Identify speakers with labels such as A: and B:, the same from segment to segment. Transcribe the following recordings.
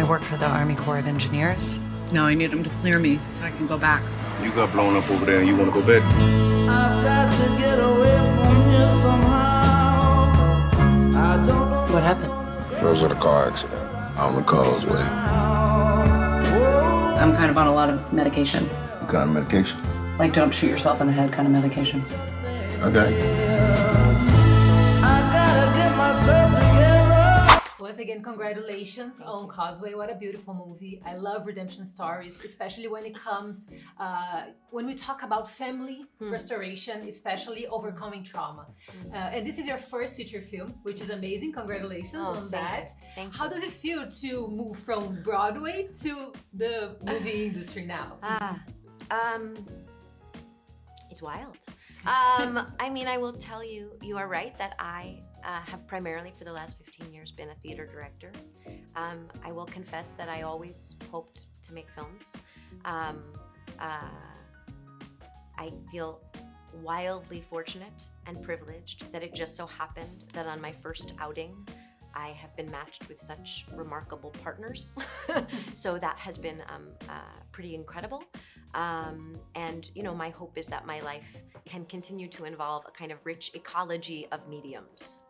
A: work for the Army Corps of Engineers.
B: No, I need him to clear me so I can go back.
C: You got blown up over there and you want to go back?
D: I've got to get away from here somehow. I don't know.
A: What happened?
C: There was a car accident on the Causeway.
B: I'm kind of on a lot of medication.
C: What kind of medication?
B: Like don't shoot yourself in the head kind of medication.
C: Okay.
D: I gotta get myself together.
E: Once again, congratulations on Causeway. What a beautiful movie. I love redemption stories, especially when it comes, when we talk about family restoration, especially overcoming trauma. And this is your first feature film, which is amazing. Congratulations on that.
F: Thank you.
E: How does it feel to move from Broadway to the movie industry now?
F: It's wild. I mean, I will tell you, you are right that I have primarily for the last 15 years been a theater director. I will confess that I always hoped to make films. I feel wildly fortunate and privileged that it just so happened that on my first outing, I have been matched with such remarkable partners. So that has been pretty incredible. And you know, my hope is that my life can continue to involve a kind of rich ecology of mediums.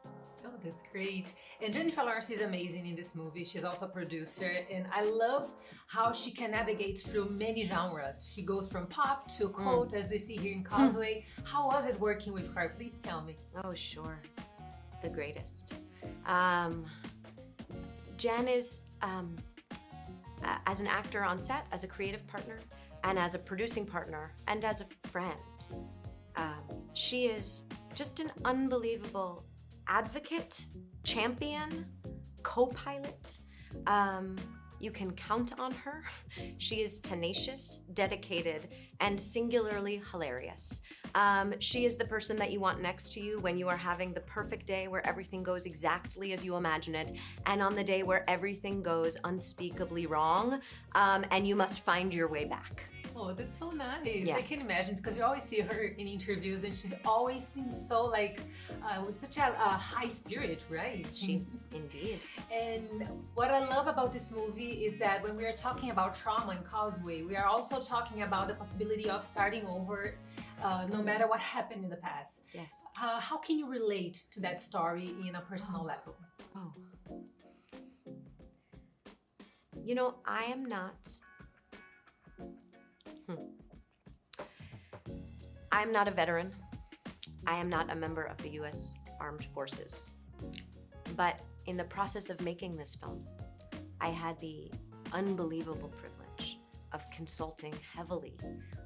E: Oh, that's great. And Jennifer Lawrence is amazing in this movie. She's also a producer, and I love how she can navigate through many genres. She goes from pop to cult, as we see here in Causeway. How was it working with her? Please tell me.
F: Oh, sure. The greatest. Jen is, as an actor on set, as a creative partner, and as a producing partner, and as a friend, she is just an unbelievable advocate, champion, co-pilot. You can count on her. She is tenacious, dedicated, and singularly hilarious. She is the person that you want next to you when you are having the perfect day where everything goes exactly as you imagine it, and on the day where everything goes unspeakably wrong, and you must find your way back.
E: Oh, that's so nice.
F: Yeah.
E: I can imagine, because we always see her in interviews and she's always seems so like, with such a high spirit, right?
F: She, indeed.
E: And what I love about this movie is that when we are talking about trauma in Causeway, we are also talking about the possibility of starting over, no matter what happened in the past.
F: Yes.
E: How can you relate to that story in a personal level?
F: Oh. You know, I am not... I'm not a veteran. I am not a member of the U.S. Armed Forces. But in the process of making this film, I had the unbelievable privilege of consulting heavily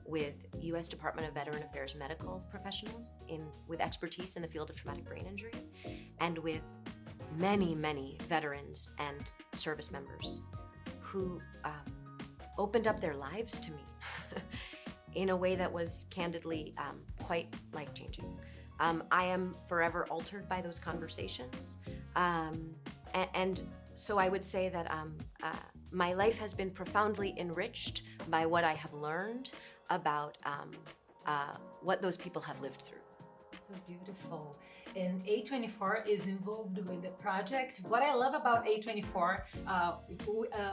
F: with U.S. Department of Veteran Affairs medical professionals with expertise in the field of traumatic brain injury, and with many, many veterans and service members who opened up their lives to me in a way that was candidly quite life-changing. I am forever altered by those conversations. And so I would say that my life has been profoundly enriched by what I have learned about what those people have lived through.
E: So beautiful. And A24 is involved with the project. What I love about A24,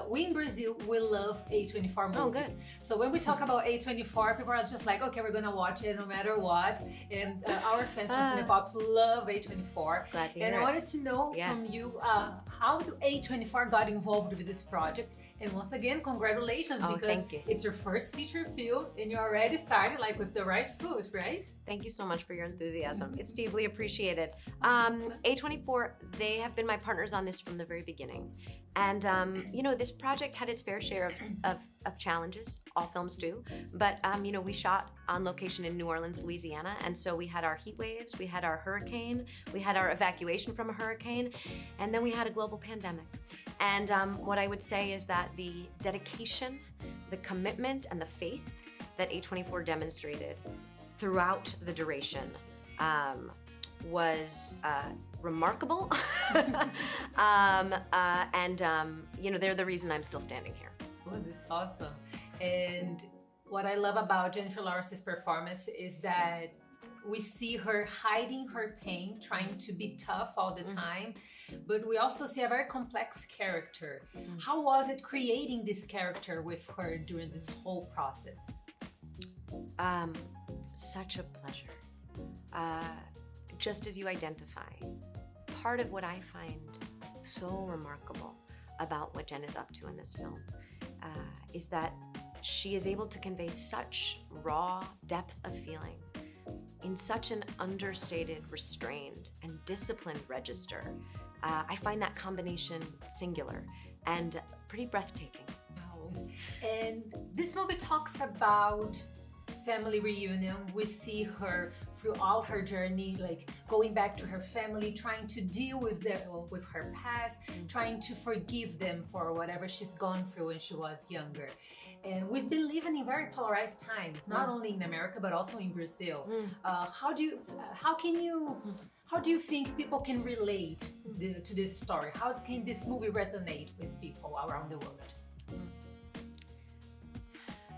E: we in Brazil, we love A24 movies.
F: Oh, good.
E: So when we talk about A24, people are just like, okay, we're gonna watch it no matter what. And our fans from Cinepops love A24.
F: Glad to hear
E: And I
F: it.
E: wanted to know from you, how do A24 got involved with this project? And once again, congratulations,
F: Oh,
E: because
F: thank you.
E: it's your first feature film and you're already starting like with the right foot, right?
F: Thank you so much for your enthusiasm. It's deeply appreciated. A24, they have been my partners on this from the very beginning. And you know, this project had its fair share of challenges. All films do. But you know, we shot on location in New Orleans, Louisiana. And so we had our heat waves, we had our hurricane, we had our evacuation from a hurricane, and then we had a global pandemic. And what I would say is that the dedication, the commitment, and the faith that A24 demonstrated throughout the duration was remarkable. And you know, they're the reason I'm still standing here.
E: Oh, that's awesome. And what I love about Jennifer Lawrence's performance is that we see her hiding her pain, trying to be tough all the time, but we also see a very complex character. How was it creating this character with her during this whole process?
F: Such a pleasure. Just as you identify, part of what I find so remarkable about what Jen is up to in this film is that she is able to convey such raw depth of feeling in such an understated, restrained, and disciplined register. I find that combination singular and pretty breathtaking.
E: Wow. And this movie talks about family reunion. We see her throughout her journey, like going back to her family, trying to deal with her past, trying to forgive them for whatever she's gone through when she was younger. And we've been living in very polarized times, not only in America but also in Brazil. How do you think people can relate to this story? How can this movie resonate with people around the world?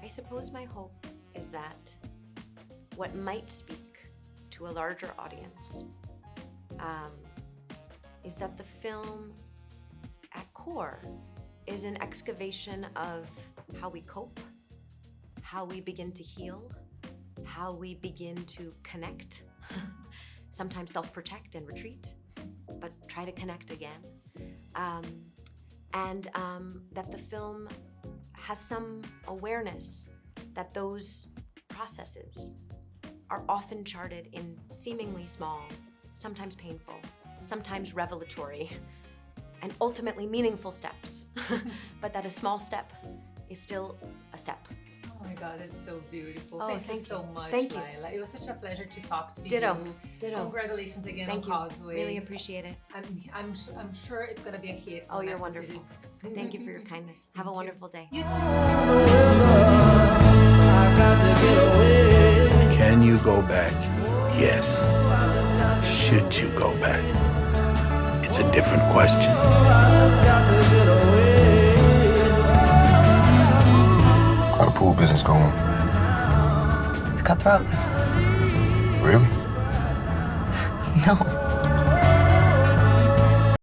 F: I suppose my hope is that what might speak to a larger audience is that the film at core is an excavation of how we cope, how we begin to heal, how we begin to connect, sometimes self-protect and retreat, but try to connect again. And that the film has some awareness that those processes are often charted in seemingly small, sometimes painful, sometimes revelatory, and ultimately meaningful steps. But that a small step is still a step.
E: Oh my God, that's so beautiful.
F: Oh,
E: thank you so much,
F: Thank you.
E: Lila. It was such a pleasure to talk to
F: Ditto.
E: you.
F: Ditto.
E: Congratulations again
F: Thank
E: on
F: you.
E: Causeway.
F: Really appreciate it.
E: I'm sure it's gonna be a hit.
F: Oh,
E: when
F: you're
E: that goes to
F: wonderful.
E: the-
F: Thank you for your kindness. Have a wonderful day.
E: You too.
D: I got to get away.
C: Can you go back? Yes. Should you go back? It's a different question.
D: Got to get away.
C: How the pool business going?
B: It's cutthroat.
C: Really?
B: No.